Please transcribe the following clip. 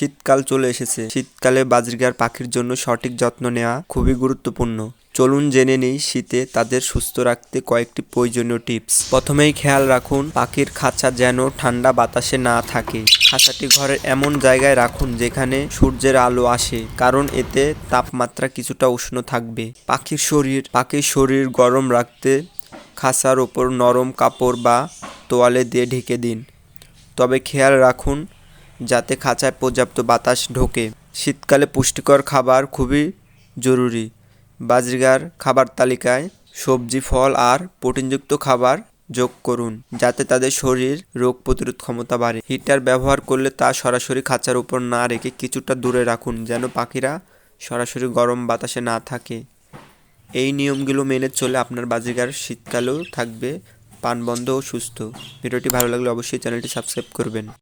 শীতকাল চলে এসেছে। শীতকালে বাজরিগার পাখির জন্য সঠিক যত্ন নেওয়া খুবই গুরুত্বপূর্ণ। চলুন জেনে নিই শীতে তাদের সুস্থ রাখতে কয়েকটি প্রয়োজনীয় টিপস। প্রথমেই খেয়াল রাখুন পাখির খাঁচা যেন ঠান্ডা বাতাসে না থাকে। খাঁচাটি ঘরের এমন জায়গায় রাখুন যেখানে সূর্যের আলো আসে, কারণ এতে তাপমাত্রা কিছুটা উষ্ণ থাকবে। পাখির শরীর গরম রাখতে খাঁচার ওপর নরম কাপড় বা তোয়ালে দিয়ে ঢেকে দিন। তবে খেয়াল রাখুন যাতে খাঁচায় পর্যাপ্ত বাতাস ঢোকে। শীতকালে পুষ্টিকর খাবার খুবই জরুরি। বাজরিগার খাবার তালিকায় সবজি, ফল আর প্রোটিনযুক্ত খাবার যোগ করুন যাতে তাদের শরীর রোগ প্রতিরোধ ক্ষমতা বাড়ে। হিটার ব্যবহার করলে তা সরাসরি খাঁচার উপর না রেখে কিছুটা দূরে রাখুন যেন পাখিরা সরাসরি গরম বাতাসে না থাকে। এই নিয়মগুলো মেনে চলে আপনার বাজরিগার শীতকালেও থাকবে প্রাণবন্ত ও সুস্থ। ভিডিওটি ভালো লাগলে অবশ্যই চ্যানেলটি সাবস্ক্রাইব করবেন।